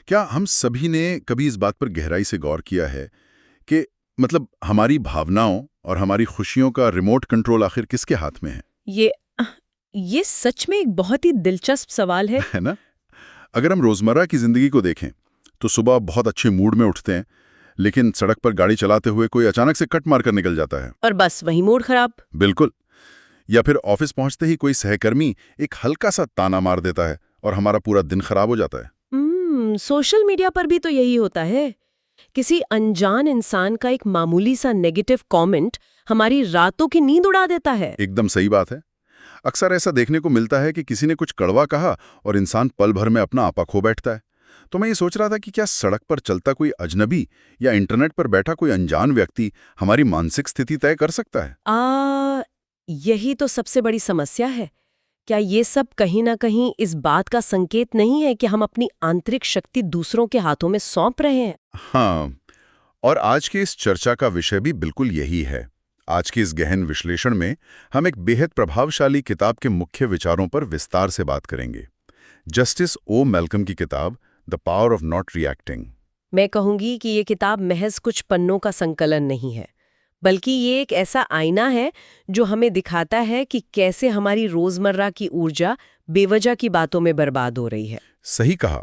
क्या हम सभी ने कभी इस बात पर गहराई से गौर किया है कि मतलब हमारी भावनाओं और हमारी खुशियों का रिमोट कंट्रोल आखिर किसके हाथ में है? ये ये सच में एक बहुत ही दिलचस्प सवाल है। है ना? अगर हम रोजमर्रा की जिंदगी को देखें तो सुबह बहुत अच्छे मूड में उठते हैं, लेकिन सड़क पर गाड़ी चलाते हुए कोई अचानक से कट मारकर निकल जाता है। और बस वही मूड खराब। बिल्कुल। या फिर ऑफिस पहुंचते ही कोई सहकर्मी एक हल्का सा ताना मार देता है और हमारा पूरा दिन खराब हो जाता है। सोशल मीडिया पर भी तो यही होता है। किसी अनजान इंसान का एक मामूली सा नेगेटिव कमेंट हमारी रातों की नींद उड़ा देता है। एकदम सही बात है। अक्सर ऐसा देखने को मिलता है कि किसी ने कुछ कड़वा कहा और इंसान पल भर में अपना आपा खो बैठता है। तो मैं ये सोच रहा था कि क्या सड़क पर चलता कोई अजनबी या इंटरनेट पर बैठा कोई अनजान व्यक्ति हमारी मानसिक स्थिति तय कर सकता है? यही तो सबसे बड़ी समस्या है। क्या ये सब कहीं ना कहीं इस बात का संकेत नहीं है कि हम अपनी आंतरिक शक्ति दूसरों के हाथों में सौंप रहे हैं? हाँ, और आज की इस चर्चा का विषय भी बिल्कुल यही है। आज के इस गहन विश्लेषण में हम एक बेहद प्रभावशाली किताब के मुख्य विचारों पर विस्तार से बात करेंगे। जस्टिस ओ मैल्कम की किताब the power of not reacting. मैं कहूंगी कि ये किताब महज कुछ पन्नों का संकलन नहीं है, बल्कि ये एक ऐसा आईना है जो हमें दिखाता है कि कैसे हमारी रोजमर्रा की ऊर्जा बेवजह की बातों में बर्बाद हो रही है। सही कहा।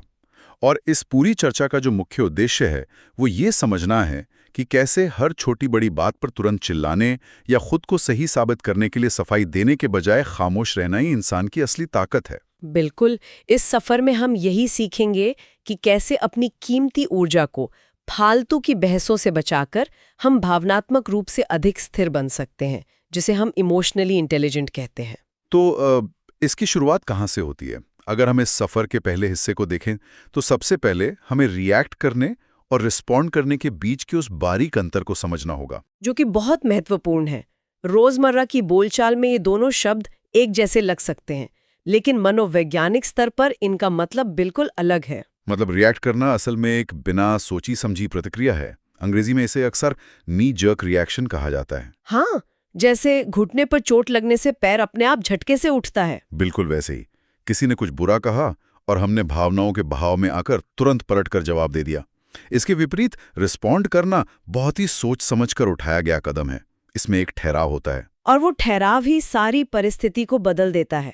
और इस पूरी चर्चा का जो मुख्य उद्देश्य है वो ये समझना है कि कैसे हर छोटी बड़ी बात पर तुरंत चिल्लाने या खुद को सही साबित करने के लिए सफाई देने के बजाय खामोश रहना ही इंसान की असली ताकत है। बिल्कुल। इस सफर में हम यही सीखेंगे कि कैसे अपनी कीमती ऊर्जा को फालतू की बहसों से बचाकर हम भावनात्मक रूप से अधिक स्थिर बन सकते हैं, जिसे हम इमोशनली इंटेलिजेंट कहते हैं। तो इसकी शुरुआत कहाँ से होती है? अगर हम इस सफर के पहले हिस्से को देखें तो सबसे पहले हमें रिएक्ट करने और रिस्पॉन्ड करने के बीच के उस बारीक अंतर को समझना होगा, जो कि बहुत महत्वपूर्ण है। रोजमर्रा की बोलचाल में ये दोनों शब्द एक जैसे लग सकते हैं, लेकिन मनोवैज्ञानिक स्तर पर इनका मतलब बिल्कुल अलग है। मतलब रिएक्ट करना असल में एक बिना सोची समझी प्रतिक्रिया है। अंग्रेजी में इसे अक्सर नी जर्क रिएक्शन कहा जाता है। हाँ, जैसे घुटने पर चोट लगने से पैर अपने आप झटके से उठता है। बिल्कुल वैसे ही। किसी ने कुछ बुरा कहा और हमने भावनाओं के बहाव में आकर तुरंत पलटकर जवाब दे दिया। इसके विपरीत रिस्पॉन्ड करना बहुत ही सोच समझकर उठाया गया कदम है। इसमें एक ठहराव होता है। और वो ठहराव ही सारी परिस्थिति को बदल देता है।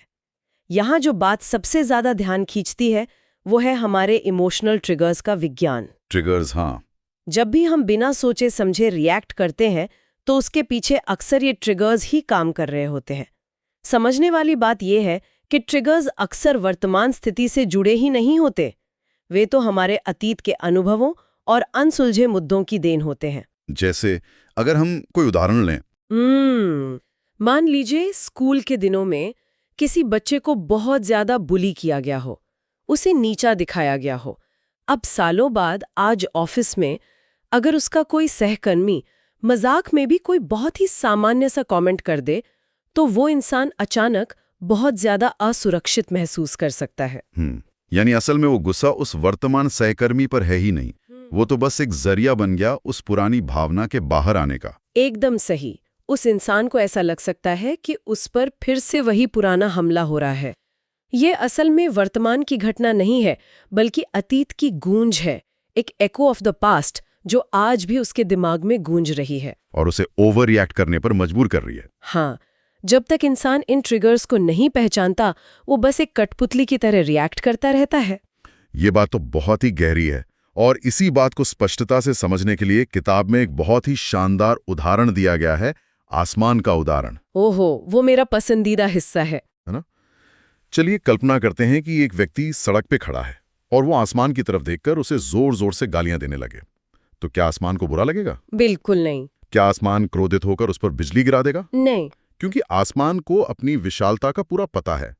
यहाँ जो बात सबसे ज्यादा ध्यान खींचती है वो है हमारे इमोशनल ट्रिगर्स का विज्ञान। ट्रिगर्स, हाँ। जब भी हम बिना सोचे समझे रिएक्ट करते हैं तो उसके पीछे अक्सर ये ट्रिगर्स ही काम कर रहे होते हैं। समझने वाली बात यह है कि ट्रिगर्स अक्सर वर्तमान स्थिति से जुड़े ही नहीं होते। वे तो हमारे अतीत के अनुभवों और अनसुलझे मुद्दों की देन होते हैं। जैसे अगर हम कोई उदाहरण लें। मान लीजिए स्कूल के दिनों में किसी बच्चे को बहुत ज्यादा बुली किया गया हो, उसे नीचा दिखाया गया हो। अब सालों बाद आज ऑफिस में अगर उसका कोई सहकर्मी मजाक में भी कोई बहुत ही सामान्य सा कमेंट कर दे तो वो इंसान अचानक बहुत ज्यादा असुरक्षित महसूस कर सकता है। यानी असल में वो गुस्सा उस वर्तमान सहकर्मी पर है ही नहीं, वो तो बस एक जरिया बन गया उस पुरानी भावना के बाहर आने का। एकदम सही। उस इंसान को ऐसा लग सकता है कि उस पर फिर से वही पुराना हमला हो रहा है। ये असल में वर्तमान की घटना नहीं है, बल्कि अतीत की गूंज है, एक एको ऑफ द पास्ट जो आज भी उसके दिमाग में गूंज रही है और उसे ओवर रिएक्ट करने पर मजबूर कर रही है। हाँ, जब तक इंसान इन ट्रिगर्स को नहीं पहचानता वो बस एक कठपुतली की तरह रिएक्ट करता रहता है। ये बात तो बहुत ही गहरी है और इसी बात को स्पष्टता से समझने के लिए किताब में एक बहुत ही शानदार उदाहरण दिया गया है, आसमान का उदाहरण। ओहो, वो मेरा पसंदीदा हिस्सा है ना? चलिए कल्पना करते हैं कि एक व्यक्ति सड़क पे खड़ा है और वो आसमान की तरफ देखकर उसे जोर जोर से गालियां देने लगे। तो क्या आसमान को बुरा लगेगा? बिल्कुल नहीं। क्या आसमान क्रोधित होकर उस पर बिजली गिरा देगा? नहीं, क्योंकि आसमान को अपनी विशालता का पूरा पता है।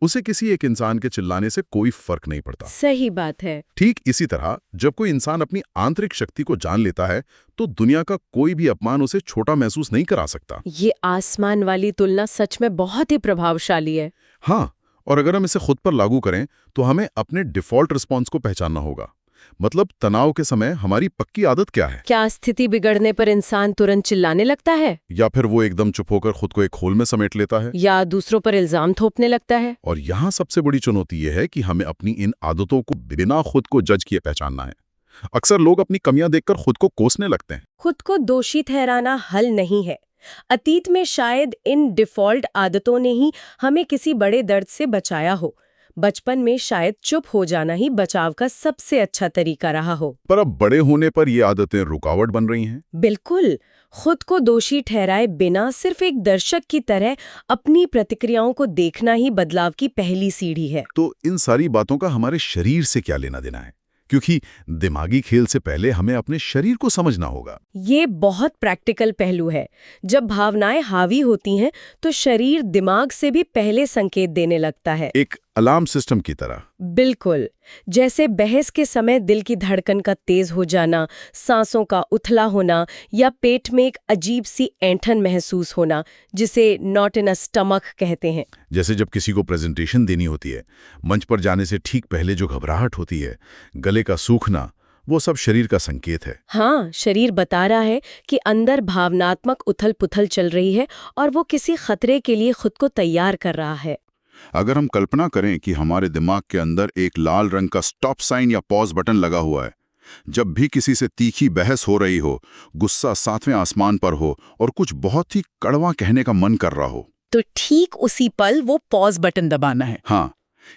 उसे किसी एक इंसान के चिल्लाने से कोई फर्क नहीं पड़ता। सही बात है। ठीक इसी तरह जब कोई इंसान अपनी आंतरिक शक्ति को जान लेता है तो दुनिया का कोई भी अपमान उसे छोटा महसूस नहीं करा सकता। ये आसमान वाली तुलना सच में बहुत ही प्रभावशाली है। हाँ, और अगर हम इसे खुद पर लागू करें तो हमें अपने डिफॉल्ट रिस्पॉन्स को पहचानना होगा। मतलब तनाव के समय हमारी पक्की आदत क्या है? क्या स्थिति बिगड़ने पर इंसान तुरंत चिल्लाने लगता है, या फिर वो एकदम चुप होकर खुद को एक खोल में समेट लेता है? या दूसरों पर इल्जाम थोपने लगता है? और यहाँ सबसे बड़ी चुनौती ये है कि हमें अपनी इन आदतों को बिना खुद को जज किए पहचानना है। अक्सर लोग अपनी कमियां देखकर खुद को कोसने लगते हैं। खुद को दोषी ठहराना हल नहीं है। अतीत में शायद इन डिफॉल्ट आदतों ने ही हमें किसी बड़े दर्द से बचाया हो। बचपन में शायद चुप हो जाना ही बचाव का सबसे अच्छा तरीका रहा हो। पर अब बड़े होने पर ये आदतें रुकावट बन रही हैं। बिल्कुल। खुद को दोषी ठहराए बिना सिर्फ एक दर्शक की तरह अपनी प्रतिक्रियाओं को देखना ही बदलाव की पहली सीढ़ी है। तो इन सारी बातों का हमारे शरीर से क्या लेना देना है? क्योंकि दिमागी खेल से पहले हमें अपने शरीर को समझना होगा। ये बहुत प्रैक्टिकल पहलू है। जब भावनाएं हावी होती हैं तो शरीर दिमाग से भी पहले संकेत देने लगता है, एक अलार्म सिस्टम की तरह। बिल्कुल। जैसे बहस के समय दिल की धड़कन का तेज हो जाना, सांसों का उथला होना या पेट में एक अजीब सी ऐंठन महसूस होना, जिसे नॉट इन अ स्टमक कहते हैं। जैसे जब किसी को प्रेजेंटेशन देनी होती है, मंच पर जाने से ठीक पहले जो घबराहट होती है, गले का सूखना, वो सब शरीर का संकेत है। हाँ, शरीर बता रहा है कि अंदर भावनात्मक उथल-पुथल चल रही है और वो किसी खतरे के लिए खुद को तैयार कर रहा है। अगर हम कल्पना करें कि हमारे दिमाग के अंदर एक लाल रंग का स्टॉप साइन या पॉज बटन लगा हुआ है, जब भी किसी से तीखी बहस हो रही हो, गुस्सा सातवें आसमान पर हो और कुछ बहुत ही कड़वा कहने का मन कर रहा हो, तो ठीक उसी पल वो पॉज बटन दबाना है। हाँ,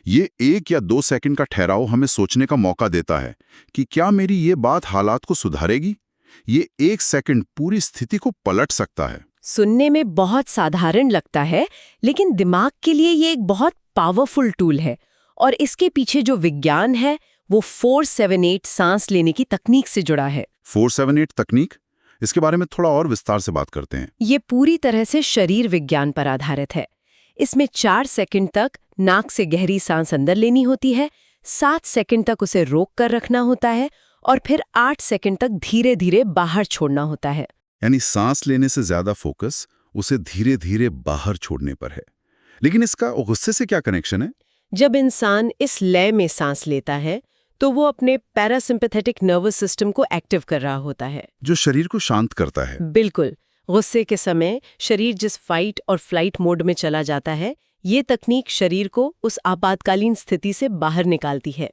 ये 1 या 2 सेकंड का ठहराव हमें सोचने का मौका देता है कि क्या मेरी ये बात हालात को सुधारेगी? ये 1 सेकंड पूरी स्थिति को पलट सकता है। सुनने में बहुत साधारण लगता है, लेकिन दिमाग के लिए ये एक बहुत पावरफुल टूल है। और इसके पीछे जो विज्ञान है वो 4-7-8 सांस लेने की तकनीक से जुड़ा है। 4-7-8 तकनीक, इसके बारे में थोड़ा और विस्तार से बात करते हैं। ये पूरी तरह से शरीर विज्ञान पर आधारित है। इसमें 4 सेकंड तक नाक से गहरी सांस अंदर लेनी होती है, 7 सेकंड तक उसे रोक कर रखना होता है और फिर 8 सेकंड तक धीरे धीरे बाहर छोड़ना होता है। यानी सांस लेने से ज्यादा फोकस उसे धीरे धीरे बाहर छोड़ने पर है। लेकिन इसका गुस्से से क्या कनेक्शन है? जब इंसान इस लय में सांस लेता है तो वो अपने पैरासिम्पैथेटिक नर्वस सिस्टम को एक्टिव कर रहा होता है, जो शरीर को शांत करता है। बिल्कुल। गुस्से के समय शरीर जिस फाइट और फ्लाइट मोड में चला जाता है, ये तकनीक शरीर को उस आपातकालीन स्थिति से बाहर निकालती है।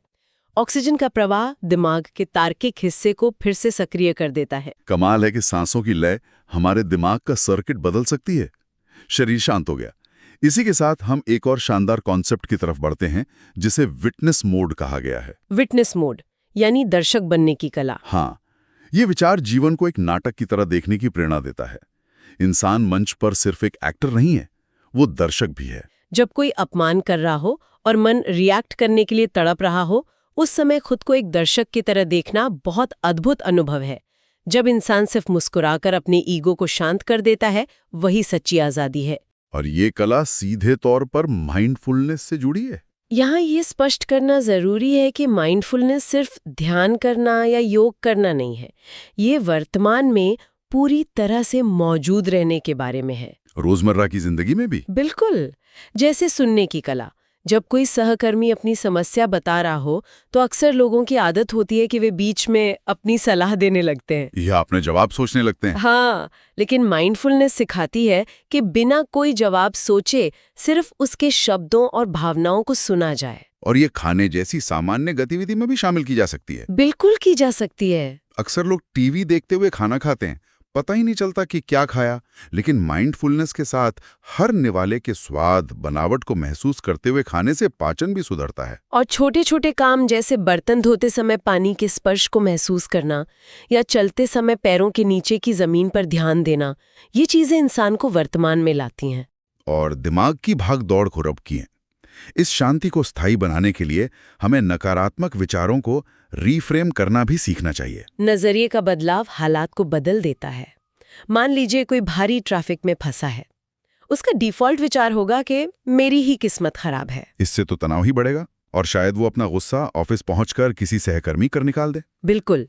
ऑक्सीजन का प्रवाह दिमाग के तार्किक हिस्से को फिर से सक्रिय कर देता है। कमाल है कि सांसों की लय हमारे दिमाग का सर्किट बदल सकती है। शरीर शांत हो गया। इसी के साथ हम एक और शानदार कॉन्सेप्ट की तरफ बढ़ते हैं, जिसे विटनेस मोड कहा गया है। विटनेस मोड यानी दर्शक बनने की कला। हाँ, ये विचार जीवन को एक नाटक की तरह देखने की प्रेरणा देता है। इंसान मंच पर सिर्फ एक एक्टर नहीं है, वो दर्शक भी है। जब कोई अपमान कर रहा हो और मन रिएक्ट करने के लिए तड़प रहा हो, उस समय खुद को एक दर्शक की तरह देखना बहुत अद्भुत अनुभव है। जब इंसान सिर्फ मुस्कुराकर अपने ईगो को शांत कर देता है, वही सच्ची आजादी है। और ये कला सीधे तौर पर माइंडफुलनेस से जुड़ी है। यहाँ ये स्पष्ट करना जरूरी है कि माइंडफुलनेस सिर्फ ध्यान करना या योग करना नहीं है। ये वर्तमान में पूरी तरह से मौजूद रहने के बारे में है। रोजमर्रा की जिंदगी में भी। बिल्कुल। जैसे सुनने की कला। जब कोई सहकर्मी अपनी समस्या बता रहा हो तो अक्सर लोगों की आदत होती है कि वे बीच में अपनी सलाह देने लगते हैं या अपने जवाब सोचने लगते हैं। हाँ, लेकिन माइंडफुलनेस सिखाती है कि बिना कोई जवाब सोचे सिर्फ उसके शब्दों और भावनाओं को सुना जाए। और ये खाने जैसी सामान्य गतिविधि में भी शामिल की जा सकती है। बिल्कुल की जा सकती है। अक्सर लोग टीवी देखते हुए खाना खाते हैं, पता ही नहीं चलता कि क्या खाया, लेकिन माइंडफुलनेस के साथ हर निवाले के स्वाद, बनावट को महसूस करते हुए खाने से पाचन भी सुधरता है। और छोटे छोटे काम जैसे बर्तन धोते समय पानी के स्पर्श को महसूस करना या चलते समय पैरों के नीचे की जमीन पर ध्यान देना, ये चीजें इंसान को वर्तमान में लाती हैं और दिमाग की भाग दौड़ को रबकी हैं। इस शांति को स्थायी बनाने के लिए हमें नकारात्मक विचारों को रीफ्रेम करना भी सीखना चाहिए। नजरिए का बदलाव हालात को बदल देता है। मान लीजिए कोई भारी ट्रैफिक में फंसा है, उसका डिफॉल्ट विचार होगा कि मेरी ही किस्मत खराब है। इससे तो तनाव ही बढ़ेगा और शायद वो अपना गुस्सा ऑफिस पहुंचकर किसी सहकर्मी कर निकाल दे। बिल्कुल।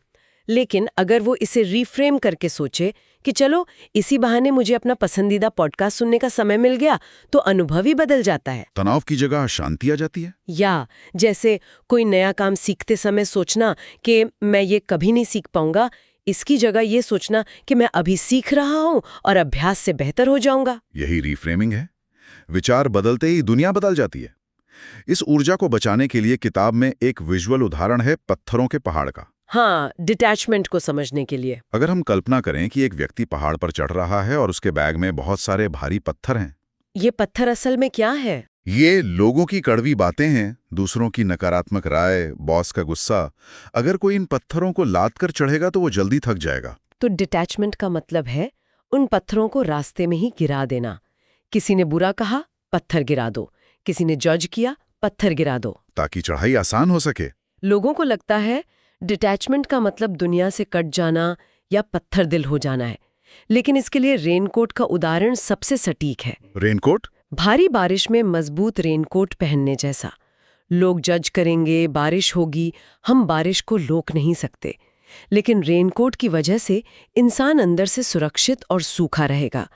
लेकिन अगर वो इसे रीफ्रेम करके सोचे कि चलो इसी बहाने मुझे अपना पसंदीदा पॉडकास्ट सुनने का समय मिल गया, तो अनुभव ही बदल जाता है। तनाव की जगह शांति आ जाती है। या जैसे कोई नया काम सीखते समय सोचना कि मैं ये कभी नहीं सीख पाऊंगा, इसकी जगह ये सोचना कि मैं अभी सीख रहा हूं और अभ्यास से बेहतर हो जाऊंगा। यही रीफ्रेमिंग है। विचार बदलते ही दुनिया बदल जाती है। इस ऊर्जा को बचाने के लिए किताब में एक विजुअल उदाहरण है पत्थरों के पहाड़ का। हाँ, डिटैचमेंट को समझने के लिए। अगर हम कल्पना करें कि एक व्यक्ति पहाड़ पर चढ़ रहा है और उसके बैग में बहुत सारे भारी पत्थर हैं। ये पत्थर असल में क्या है? ये लोगों की कड़वी बातें हैं, दूसरों की नकारात्मक राय, बॉस का गुस्सा। अगर कोई इन पत्थरों को लाद कर चढ़ेगा तो वो जल्दी थक जाएगा। तो डिटैचमेंट का मतलब है उन पत्थरों को रास्ते में ही गिरा देना। किसी ने बुरा कहा, पत्थर गिरा दो। किसी ने जज किया, पत्थर गिरा दो, ताकि चढ़ाई आसान हो सके। लोगों को लगता है डिटैचमेंट का मतलब दुनिया से कट जाना या पत्थर दिल हो जाना है, लेकिन इसके लिए रेनकोट का उदाहरण सबसे सटीक है। रेनकोट? भारी बारिश में मजबूत रेनकोट पहनने जैसा। लोग जज करेंगे, बारिश होगी, हम बारिश को रोक नहीं सकते, लेकिन रेनकोट की वजह से इंसान अंदर से सुरक्षित और सूखा रहेगा।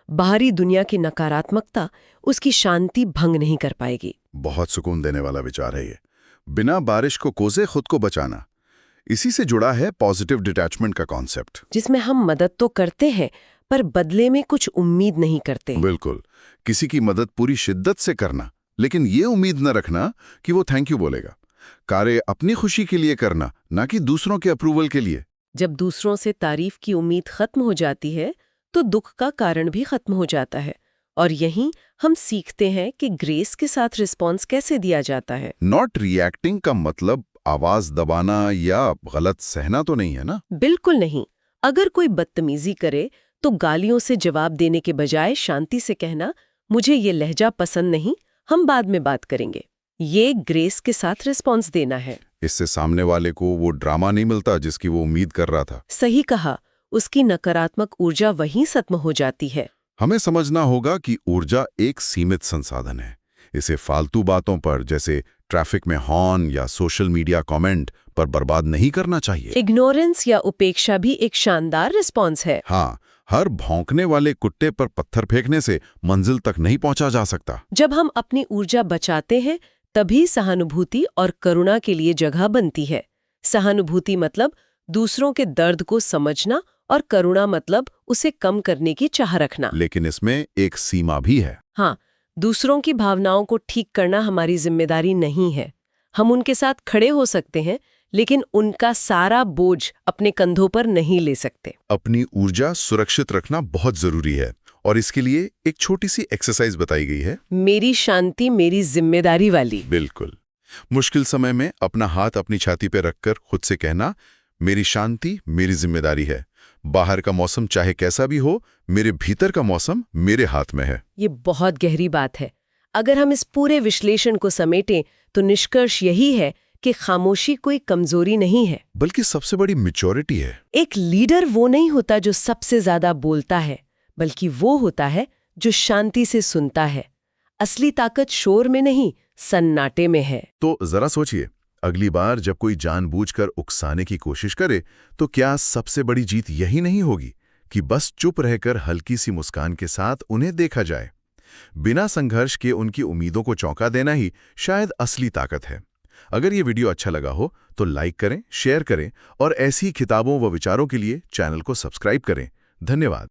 बाहरी दुनिया की नकारात्मकता उसकी शांति भंग नहीं कर पाएगी। बहुत सुकून देने वाला विचार है ये। बिना बारिश को कोसे खुद को बचाना। इसी से जुड़ा है पॉजिटिव डिटैचमेंट का कॉन्सेप्ट, जिसमें हम मदद तो करते हैं पर बदले में कुछ उम्मीद नहीं करते। बिल्कुल। किसी की मदद पूरी शिद्दत से करना, लेकिन ये उम्मीद न रखना कि वो थैंक यू बोलेगा। कार्य अपनी खुशी के लिए करना, ना कि दूसरों के अप्रूवल के लिए। जब दूसरों से तारीफ की उम्मीद खत्म हो जाती है तो दुख का कारण भी खत्म हो जाता है। और यहीं हम सीखते हैं कि ग्रेस के साथ रिस्पॉन्स कैसे दिया जाता है। नॉट रिएक्टिंग का मतलब आवाज दबाना या गलत सहना तो नहीं है ना? बिल्कुल नहीं। अगर कोई बदतमीजी करे तो गालियों से जवाब देने के बजाय शांति से कहना, मुझे ये लहजा पसंद नहीं, हम बाद में बात करेंगे। ये ग्रेस के साथ रिस्पॉन्स देना है। इससे सामने वाले को वो ड्रामा नहीं मिलता जिसकी वो उम्मीद कर रहा था। सही कहा। उसकी नकारात्मक ऊर्जा वहीं खत्म हो जाती है। हमें समझना होगा कि ऊर्जा एक सीमित संसाधन है। इसे फालतू बातों पर, जैसे ट्रैफिक में हॉर्न या सोशल मीडिया कमेंट पर बर्बाद नहीं करना चाहिए। इग्नोरेंस या उपेक्षा भी एक शानदार रिस्पॉन्स है। हाँ, हर भौंकने वाले कुत्ते पर पत्थर फेंकने से मंजिल तक नहीं पहुंचा जा सकता। जब हम अपनी ऊर्जा बचाते हैं तभी सहानुभूति और करुणा के लिए जगह बनती है। सहानुभूति मतलब दूसरों के दर्द को समझना और करुणा मतलब उसे कम करने की चाह रखना। लेकिन इसमें एक सीमा भी है। हाँ, दूसरों की भावनाओं को ठीक करना हमारी जिम्मेदारी नहीं है। हम उनके साथ खड़े हो सकते हैं, लेकिन उनका सारा बोझ अपने कंधों पर नहीं ले सकते। अपनी ऊर्जा सुरक्षित रखना बहुत जरूरी है, और इसके लिए एक छोटी सी एक्सरसाइज बताई गई है, मेरी शांति मेरी जिम्मेदारी वाली। बिल्कुल। मुश्किल समय में अपना हाथ अपनी छाती पर रखकर खुद से कहना, मेरी शांति मेरी जिम्मेदारी है। बाहर का मौसम चाहे कैसा भी हो, मेरे भीतर का मौसम मेरे हाथ में है। ये बहुत गहरी बात है। अगर हम इस पूरे विश्लेषण को समेटें तो निष्कर्ष यही है कि खामोशी कोई कमजोरी नहीं है, बल्कि सबसे बड़ी मैच्योरिटी है। एक लीडर वो नहीं होता जो सबसे ज्यादा बोलता है, बल्कि वो होता है जो शांति से सुनता है। असली ताकत शोर में नहीं, सन्नाटे में है। तो जरा सोचिए, अगली बार जब कोई जानबूझकर उकसाने की कोशिश करे, तो क्या सबसे बड़ी जीत यही नहीं होगी कि बस चुप रहकर हल्की सी मुस्कान के साथ उन्हें देखा जाए? बिना संघर्ष के उनकी उम्मीदों को चौंका देना ही शायद असली ताकत है। अगर ये वीडियो अच्छा लगा हो तो लाइक करें, शेयर करें और ऐसी किताबों व विचारों के लिए चैनल को सब्सक्राइब करें। धन्यवाद।